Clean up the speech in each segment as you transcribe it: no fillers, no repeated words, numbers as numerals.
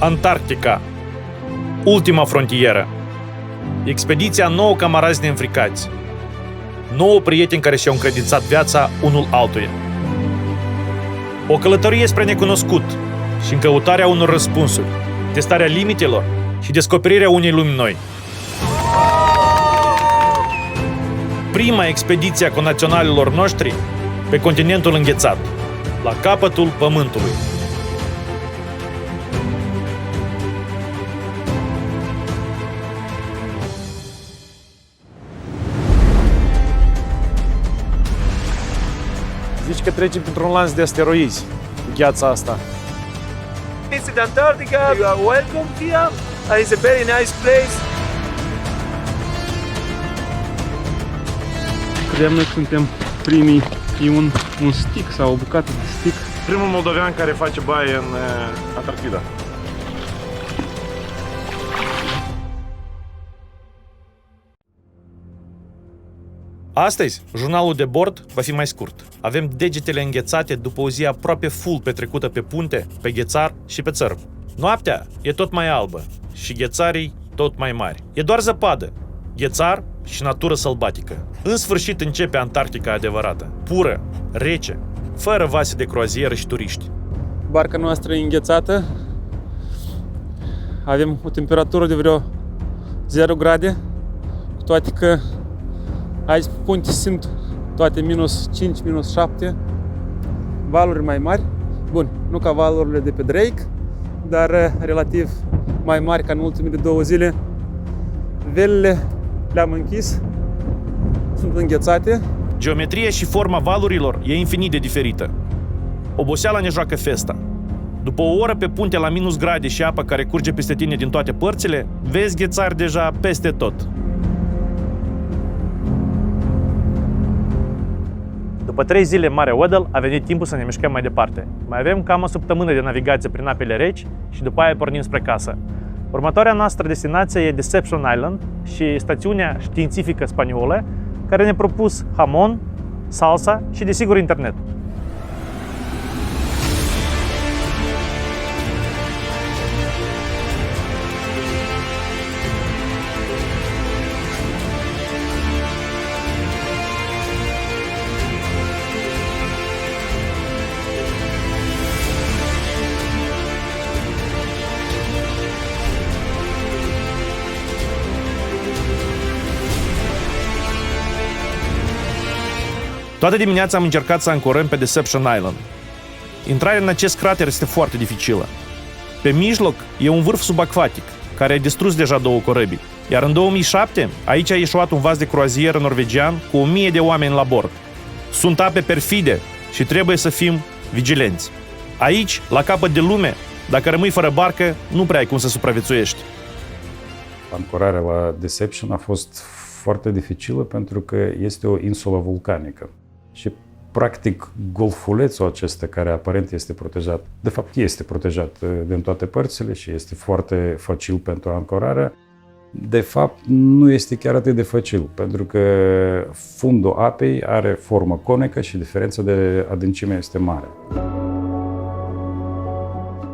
Antarctica. Ultima frontieră. Expediția 9 camarazi neînfricați. 9 prieteni care și-au încredințat viața unul altuia. O călătorie spre necunoscut și în căutarea unor răspunsuri, testarea limitelor și descoperirea unei lumi noi. Prima expediție a conaționalilor noștri pe continentul înghețat, la capătul Pământului. Zici că trecem printr-un lanț de asteroizi, gheața asta. Visit Antarctica, you are welcome here, and it's a very nice place. Credeam noi că suntem primii, e un stick sau o bucată de stick. Primul moldovean care face baie în Antarctida. Astăzi, jurnalul de bord va fi mai scurt. Avem degetele înghețate după o zi aproape full petrecută pe punte, pe ghețar și pe țărm. Noaptea e tot mai albă și ghețarii tot mai mari. E doar zăpadă, ghețar și natură sălbatică. În sfârșit începe Antarctica adevărată, pură, rece, fără vase de croazieră și turiști. Barca noastră e înghețată. Avem o temperatură de vreo 0 grade, cu toate că aici pe punte sunt toate minus 5, minus 7, valuri mai mari. Bun, nu ca valurile de pe Drake, dar relativ mai mari ca în ultimele 2 zile. Velele le-am închis, sunt înghețate. Geometria și forma valurilor e infinit de diferită. Oboseala ne joacă festa. După o oră pe punte la minus grade și apa care curge peste tine din toate părțile, vezi ghețari deja peste tot. După 3 zile în Marea Weddell, a venit timpul să ne mișcăm mai departe. Mai avem cam o săptămână de navigație prin apele reci și după aia pornim spre casă. Următoarea noastră destinație e Deception Island și stațiunea științifică spaniolă, care ne-a propus hamon, salsa și, desigur, internet. Toată dimineața am încercat să ancorăm pe Deception Island. Intrarea în acest crater este foarte dificilă. Pe mijloc e un vârf subacvatic, care a distrus deja 2 corăbii, iar în 2007 aici a ieșuat un vas de croazieră norvegian cu 1000 de oameni la bord. Sunt ape perfide și trebuie să fim vigilenți. Aici, la capăt de lume, dacă rămâi fără barcă, nu prea ai cum să supraviețuiești. Ancorarea la Deception a fost foarte dificilă pentru că este o insulă vulcanică. Și, practic, golfulețul acesta, care aparent este protejat, de fapt este protejat din toate părțile și este foarte facil pentru ancorare, de fapt nu este chiar atât de facil, pentru că fundul apei are formă conică și diferența de adâncime este mare.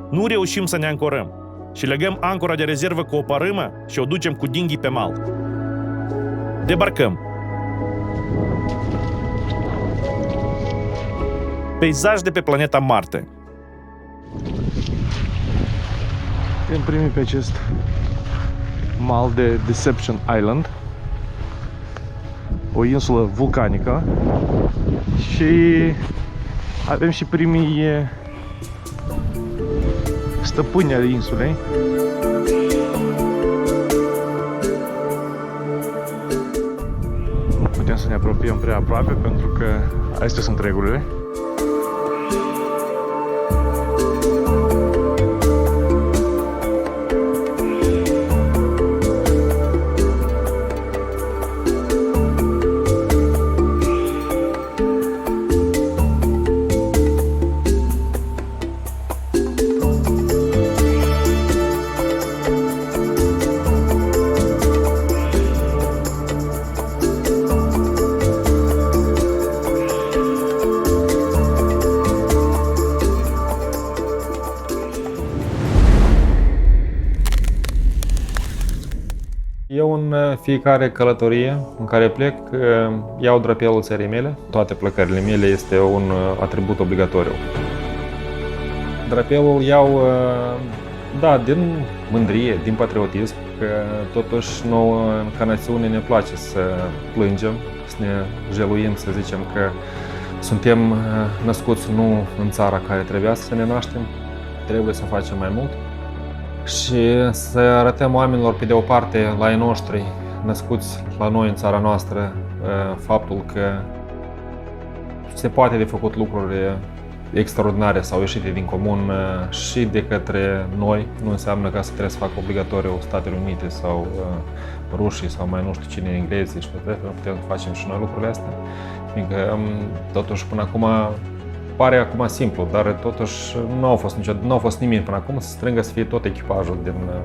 Nu reușim să ne ancorăm și legăm ancora de rezervă cu o parâmă și o ducem cu dinghii pe mal. Debarcăm. Peisaj de pe planeta Marte. Suntem primii pe acest mal de Deception Island, o insulă vulcanică, și avem și primii stăpâni ale insulei. Nu putem să ne apropiem prea aproape pentru că astea sunt regulile. fiecare călătorie în care plec, iau drapelul țării mele. Toate plecările mele este un atribut obligatoriu. Drapelul iau, da, din mândrie, din patriotism, că totuși nouă, ca națiune, ne place să plângem, să ne jeluim, să zicem că suntem născuți nu în țara care trebuia să ne naștem, trebuie să facem mai mult și să arătăm oamenilor, pe de o parte, la ei noștri, născuți la noi în țara noastră, faptul că se poate de făcut lucruri extraordinare sau ieșite din comun și de către noi. Nu înseamnă că să trebuie să facă obligatoriu Statele Unite sau rușii sau mai nu știu cine, englezii și tot, putem să facem și noi lucrurile astea. Fiindcă totuși până acum pare acum simplu, dar totuși nu au fost nimeni până acum să strângă să fie tot echipajul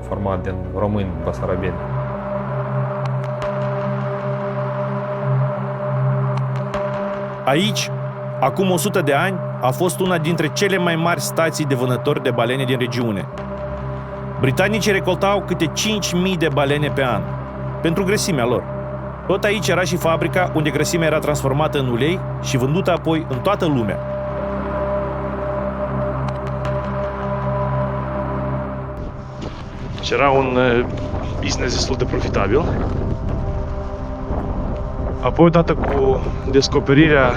format din români basarabeni. Aici, acum 100 de ani, a fost una dintre cele mai mari stații de vânători de balene din regiune. Britanicii recoltau câte 5.000 de balene pe an, pentru grăsimea lor. Tot aici era și fabrica unde grăsimea era transformată în ulei și vândută apoi în toată lumea. Și era un business destul de profitabil. Apoi, odată cu descoperirea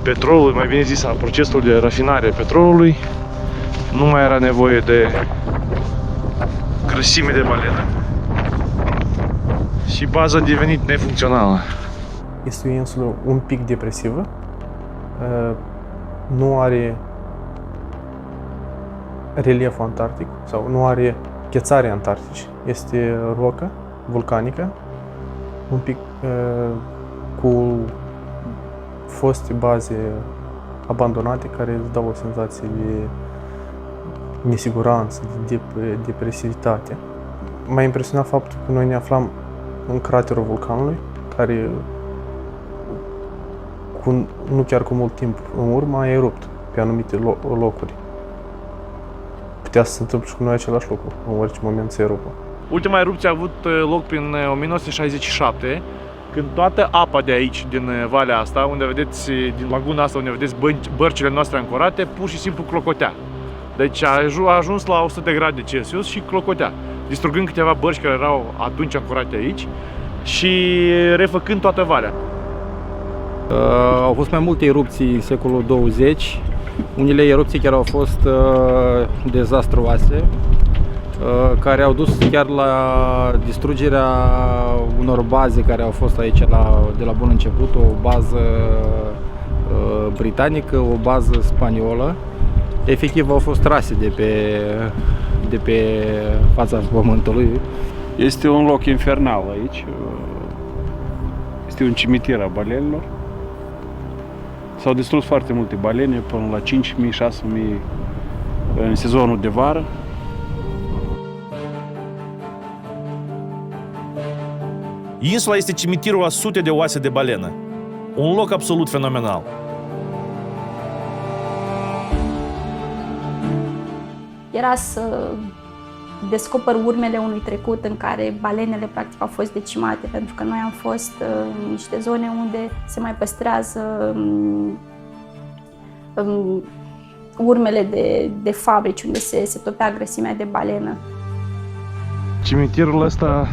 petrolului, mai bine zis, a procesului de rafinare a petrolului, nu mai era nevoie de grăsime de balenă și baza a devenit nefuncțională. Este o insulă un pic depresivă, nu are relief antarctic sau nu are ghețare antarctici. Este rocă vulcanică, un pic cu foste baze abandonate care îți dau o senzație de nesiguranță, de depresivitate. M-a impresionat faptul că noi ne aflam în craterul vulcanului, care nu chiar cu mult timp în urmă a erupt pe anumite locuri. Putea să se întâmple și cu noi același lucru, în orice moment se erupă. Ultima erupție a avut loc prin 1967, când toată apa de aici, din valea asta, unde vedeți, din laguna asta, unde vedeți bărcile noastre ancorate, pur și simplu clocotea. Deci a ajuns la 100 de grade Celsius și clocotea, distrugând câteva bărci care erau atunci ancorate aici și refăcând toată valea. Au fost mai multe erupții în secolul 20. Unele erupții chiar au fost dezastruoase, care au dus chiar la distrugerea unor baze care au fost aici de la bun început, o bază britanică, o bază spaniolă. Efectiv au fost trase de pe fața pământului. Este un loc infernal aici. Este un cimitir a balenelor. S-au distrus foarte multe balene, până la 5.000, 6.000 în sezonul de vară. Insula este cimitirul a sute de oase de balenă. Un loc absolut fenomenal. Era să descoper urmele unui trecut în care balenele practic au fost decimate, pentru că noi am fost în niște zone unde se mai păstrează urmele de fabrici, unde se topea grăsimea de balenă. Cimitirul ăsta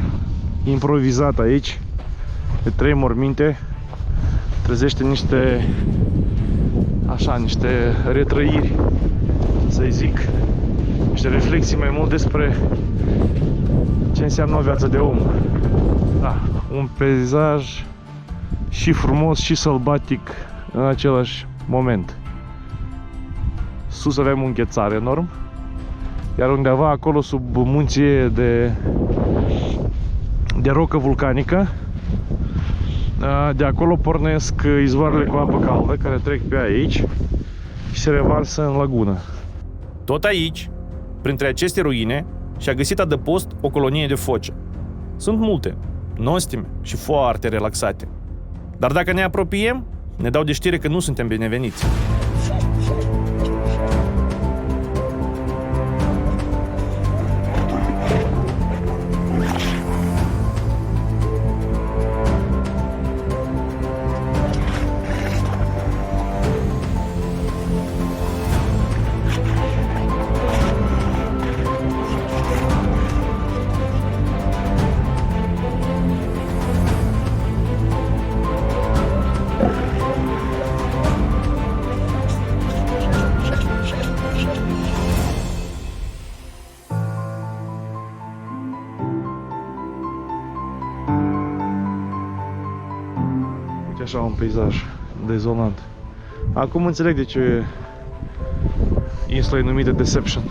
improvizat aici, de 3 morminte, trezește niște retrăiri, să-i zic, niște reflexii mai mult despre ce înseamnă o viață de om. Da, un peisaj și frumos și sălbatic în același moment. Sus avem un ghețar enorm, iar undeva acolo sub munții de rocă vulcanică, de acolo pornesc izvoarele cu apă caldă care trec pe aici și se revarsă în lagună. Tot aici, printre aceste ruine, și-a găsit adăpost o colonie de foci. Sunt multe, nostime și foarte relaxate. Dar dacă ne apropiem, ne dau de știre că nu suntem bineveniți. Uite așa un peisaj dezolant. Acum înțeleg de ce insula e numită Deception,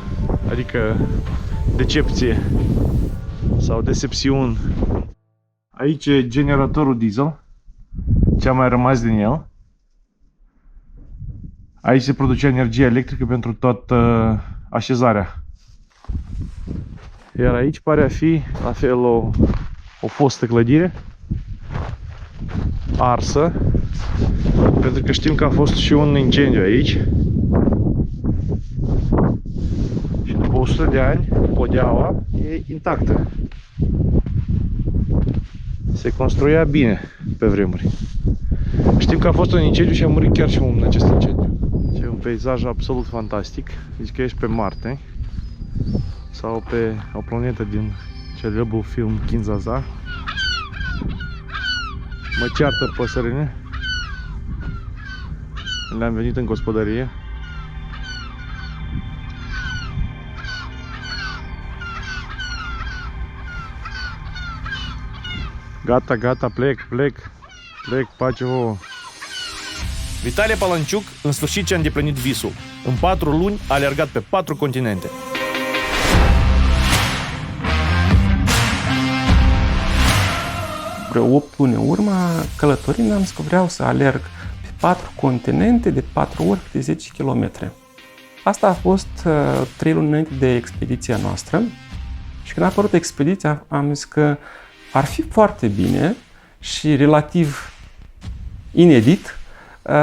adică decepție sau decepțiuni. Aici e generatorul diesel, ce a mai rămas din el. Aici se producea energie electrică pentru toată așezarea. Iar aici pare a fi la fel o fostă clădire arsă, pentru că știm că a fost și un incendiu aici. Și după 100 de ani, podeaua e intactă. Se construia bine pe vremuri. Știm că a fost un incendiu și a murit chiar și un în acest incendiu. E un peisaj absolut fantastic. Zici că ești pe Marte sau pe o planetă din celebrul film Kinshasa. Mă ceartă păsările. Le-am venit în gospodărie. Gata, gata, plec, pace vouă. Vitalie Palanciuc, în sfârșit și-a îndeplinit visul. În 4 luni a alergat pe 4 continente. Vreo 8 luni în urmă, călătorind, am zis că vreau să alerg pe 4 continente de 4 ori de 10 km. Asta a fost 3 luni înainte de expediția noastră și când a apărut expediția am zis că ar fi foarte bine și relativ inedit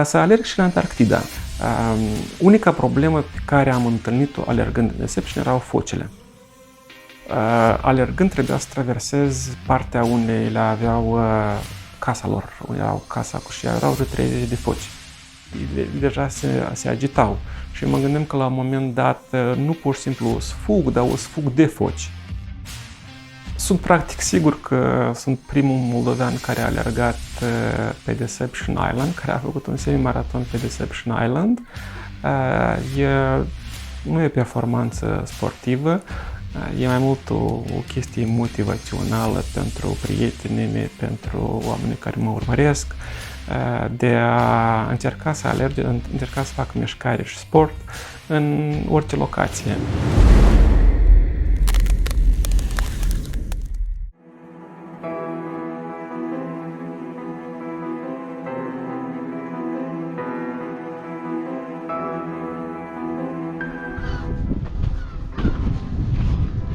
să alerg și la Antarctida. Unica problemă pe care am întâlnit-o alergând în Deception erau focile. Alergând trebuia să traversez partea unde le aveau casa lor, unde erau casa cu și erau de 30 de foci. Deja se agitau și mă gândeam că la un moment dat nu pur și simplu o să fug, dar o să fug de foci. Sunt practic sigur că sunt primul moldovean care a alergat pe Deception Island, care a făcut un semi-maraton pe Deception Island. Nu e performanță sportivă, e mai mult o chestie motivațională pentru prietenii mei, pentru oamenii care mă urmăresc, de a încerca să alerge, încerca să fac mișcare și sport în orice locație.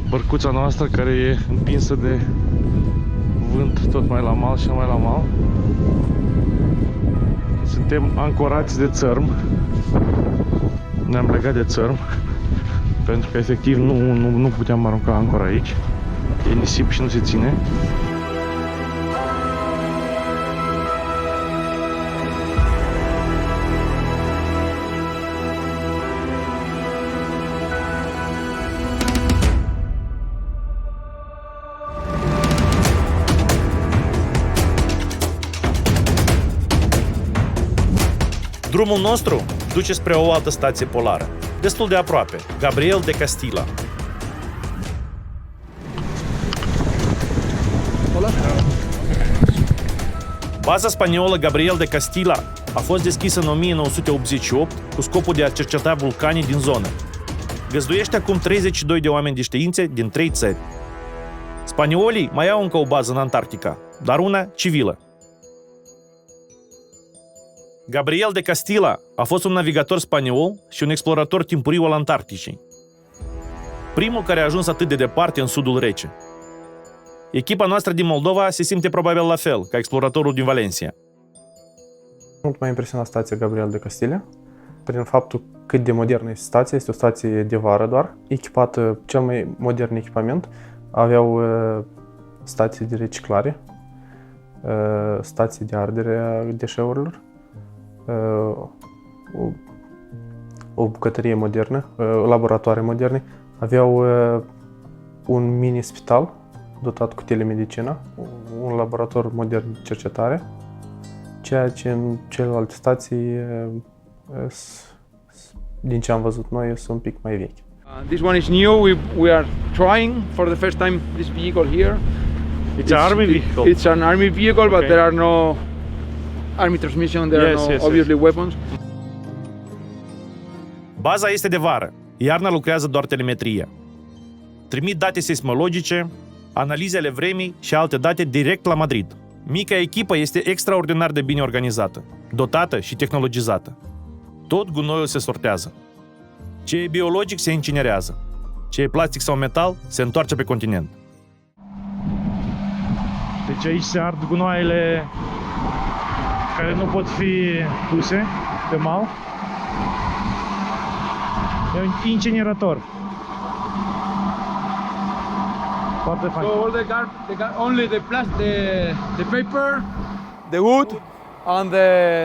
Bărcuța noastră care e împinsă de vânt tot mai la mal și mai la mal. Suntem ancorați de țărm. Ne-am legat de țărm pentru că efectiv nu puteam arunca ancora aici. E nisip și nu se ține. Drumul nostru duce spre o altă stație polară, destul de aproape, Gabriel de Castilla. Baza spaniolă Gabriel de Castilla a fost deschisă în 1988 cu scopul de a cerceta vulcanii din zonă. Găzduiește acum 32 de oameni de științe din 3 țări. Spaniolii mai au încă o bază în Antarctica, dar una civilă. Gabriel de Castilla a fost un navigator spaniol și un explorator timpuriu al Antarcticii. Primul care a ajuns atât de departe în sudul rece. Echipa noastră din Moldova se simte probabil la fel ca exploratorul din Valencia. Mult m-a impresionat stația Gabriel de Castilla, prin faptul cât de modernă este stația. Este o stație de vară doar, echipată cel mai modern echipament. Aveau stații de reciclare, stații de ardere a deșeurilor, o bucătărie modernă, laboratoare moderne. Aveau un mini-spital dotat cu telemedicină, un laborator modern de cercetare, ceea ce în celelalte stații, din ce am văzut noi, sunt un pic mai vechi. This one is new. We are trying for the first time this vehicle here. It's an army vehicle. It's an army vehicle, but there are no army transmission. There Yes, are no yes, obviously weapons. Baza este de vară, iarna lucrează doar telemetria. Trimit date seismologice, analizele vremii și alte date direct la Madrid. Mica echipă este extraordinar de bine organizată, dotată și tehnologizată. Tot gunoiul se sortează. Ce e biologic se incinerează. Ce e plastic sau metal se întoarce pe continent. Deci aici se ard gunoaiele care nu pot fi puse pe mal. E un incinerator. Foarte fain. So all only the paper, the wood, and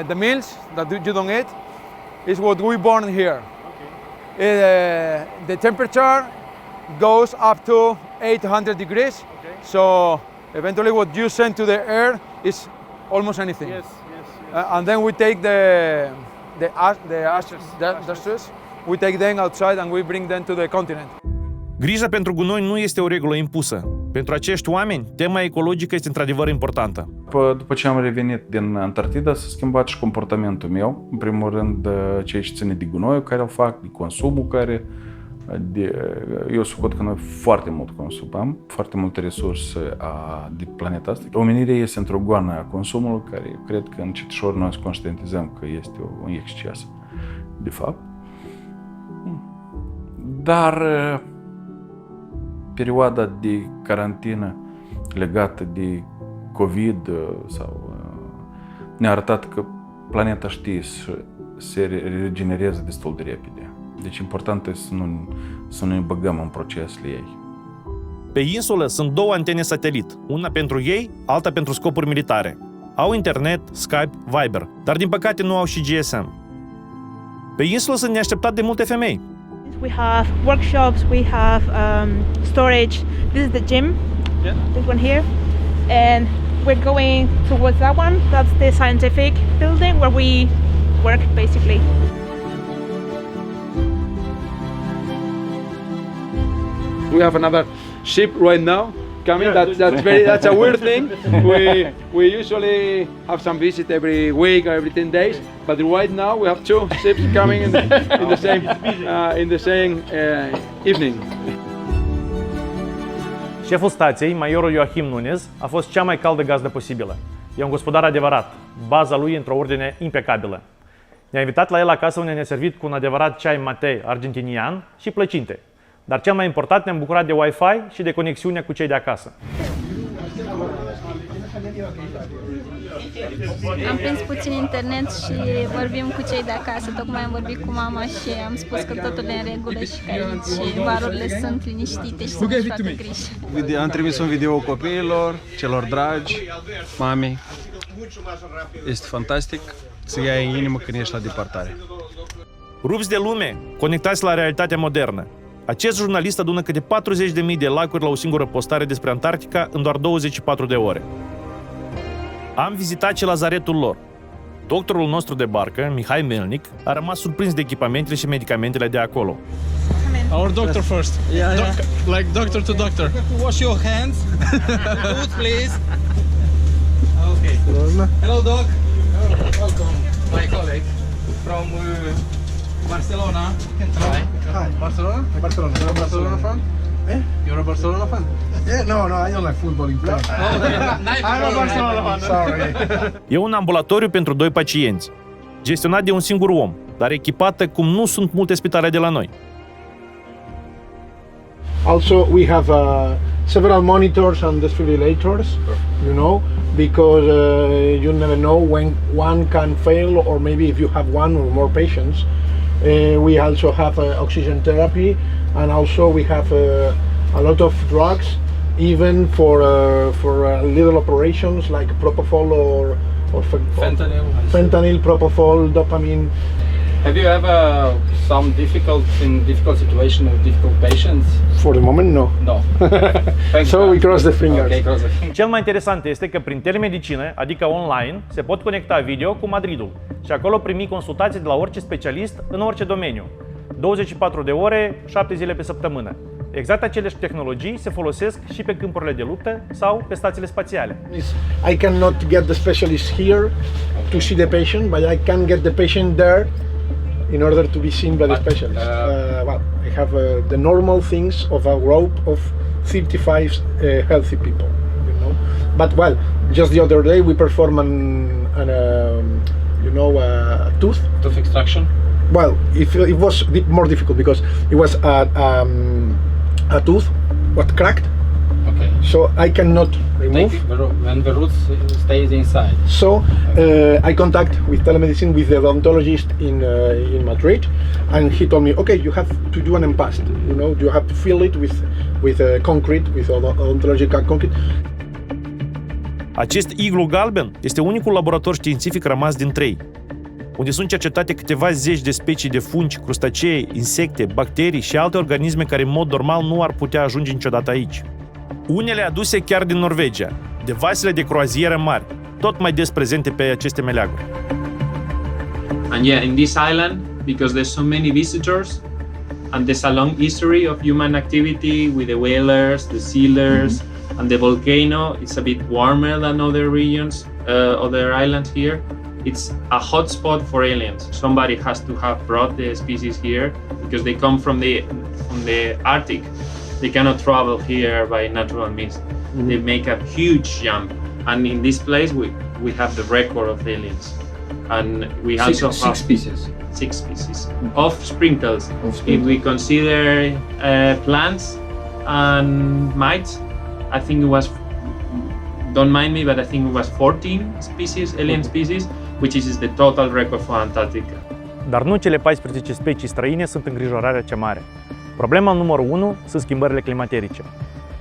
the mills that you don't eat is what we burn here. The temperature goes up to 800 degrees. So eventually, what you send to the air is almost anything. Yes. And then we take the ashes. We take them outside and we bring them to the continent. Grija pentru gunoi nu este o regulă impusă. Pentru acești oameni, tema ecologică este într-adevăr importantă. După ce am revenit din Antarctida, s-a schimbat și comportamentul meu. În primul rând, ceea ce ține de gunoiul care îl fac, de consumul care... Eu socot că noi foarte mult consumăm, foarte multe resurse de planeta asta. Omenirea este într-o goană a consumului care eu cred că încetișor noi să conștientizăm că este un exces, de fapt. Dar perioada de carantină legată de COVID sau ne-a arătat că planeta știe să se regenereze destul de repede. Deci important este să nu ne băgăm în procesele ei. Pe insulă sunt 2 antene satelit, una pentru ei, alta pentru scopuri militare. Au internet, Skype, Viber, dar din păcate nu au și GSM. Pe insulă sunt neașteptat de multe femei. We have workshops, we have storage. This is the gym, this one here, and we're going towards that one. That's the scientific building where we work, basically. We have another ship right now coming. That's a weird thing. We usually have some visit every week or every 10 days, but right now we have 2 ships coming in the same evening. Șeful stației, majorul Joachim Nunez, a fost cea mai caldă gazdă posibilă. E un gospodar adevărat, baza lui într-o ordine impecabilă. Ne-a invitat la el acasă unde ne-a servit cu un adevărat ceai mate argentinian și plăcinte. Dar cel mai important, ne-am bucurat de Wi-Fi și de conexiunea cu cei de acasă. Am prins puțin internet și vorbim cu cei de acasă. Tocmai am vorbit cu mama și am spus că totul e în regulă și că aici varurile sunt liniștite și să-și facă griji. Am trimis un video copiilor, celor dragi, mamei. Este fantastic să iei în inimă când ești la departare. Rupți de lume, conectați la realitatea modernă. Acest jurnalist adună câte 40.000 de like-uri la o singură postare despre Antarctica în doar 24 de ore. Am vizitat și lazaretul lor. Doctorul nostru de barcă, Mihai Melnic, a rămas surprins de echipamentele și medicamentele de acolo. Our doctor first. Like doctor to doctor. Wash your hands. Food, please. Okay. Hello, doc. Welcome. My colleague from Barcelona. You can try. Hi, Barcelona? Barcelona. You're a Barcelona fan? Eh? You're a Barcelona fan? Yeah, no, I don't like football in Spain. I'm a Barcelona fan. Sorry. E un ambulatoriu pentru 2 pacienți, gestionat de un singur om, dar echipată cum nu sunt multe spitale de la noi. Also, we have several monitors and defibrillators, you know, because you never know when one can fail, or maybe if you have one or more patients. We also have oxygen therapy, and also we have a lot of drugs, even for little operations like propofol or fentanyl, propofol, dopamine. Have you ever some difficult situation with difficult patients? For the moment, no. No. So we cross the fingers. Okay, cross the fingers. Cel mai interesant este că prin telemedicină, adică online, se pot conecta video cu Madridul și acolo primi consultații de la orice specialist în orice domeniu. 24 de ore, 7 zile pe săptămână. Exact aceleași tehnologii se folosesc și pe câmpurile de luptă sau pe stațiile spațiale. I cannot get the specialist here to see the patient, but I can get the patient there in order to be seen by the specialist. Well, I have the normal things of a group of 35 healthy people, you know. But well, just the other day we performed a tooth extraction. Well, it was more difficult because it was a tooth what cracked. Okay. So I cannot remove. When the roots stays inside. So I contact with telemedicine with the odontologist in Madrid, and he told me, okay, you have to do an impaste. You know, you have to fill it with concrete, with odontological concrete. Acest iglu galben este unicul laborator științific rămas din 3, unde sunt cercetate câteva zeci de specii de fungi, crustacee, insecte, bacterii și alte organisme care în mod normal nu ar putea ajunge niciodată aici. Unele aduse chiar din Norvegia, de vasele de croazieră mari, tot mai des prezente pe aceste meleaguri. And yeah, in this island, because there's so many visitors, and there's a long history of human activity with the whalers, the sealers, and the volcano, it's a bit warmer than other regions, other islands here. It's a hot spot for aliens. Somebody has to have brought the species here because they come from the Arctic. They cannot travel here by natural means. They make a huge jump, and in this place we have the record of aliens, and we also have 6 species. 6 species of sprinkles. If we consider plants and mites, I think it was. Don't mind me, but I think it was 14 species, alien species, which is the total record for Antarctica. Dar nu cele 14 specii străine sunt îngrijorarea cea mare. Problema numărul 1 sunt schimbările climaterice.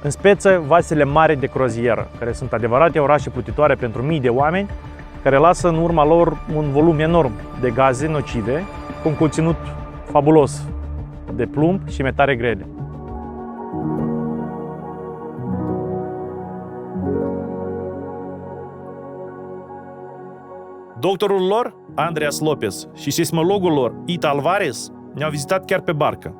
În speță, vasele mari de crozieră, care sunt adevărate orașe plutitoare pentru mii de oameni, care lasă în urma lor un volum enorm de gaze nocive, cu un conținut fabulos de plumb și metale grele. Doctorul lor, Andreas Lopez, și seismologul lor, Ita Alvarez, ne-au vizitat chiar pe barcă.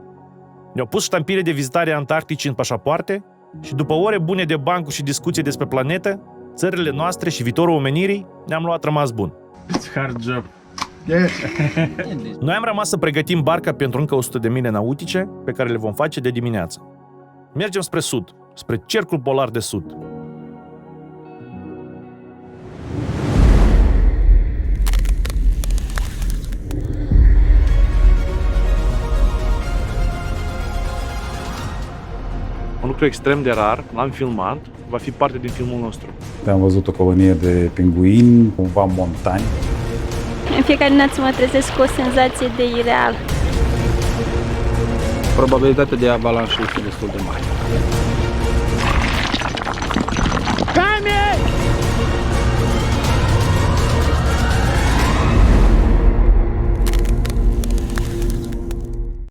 Ne-au pus ștampile de vizitare Antarcticii în pașapoarte și după ore bune de bancuri și discuții despre planetă, țările noastre și viitorul omenirii, ne-am luat rămas bun. It's hard job. Yes. Noi am rămas să pregătim barca pentru încă 100 de mile nautice pe care le vom face de dimineață. Mergem spre sud, spre cercul polar de sud. Un lucru extrem de rar, l-am filmat, va fi parte din filmul nostru. Am văzut o colonie de pinguini, cumva montani. În fiecare dimineață mă trezesc cu o senzație de ireal. Probabilitatea de avalanșă este destul de mare.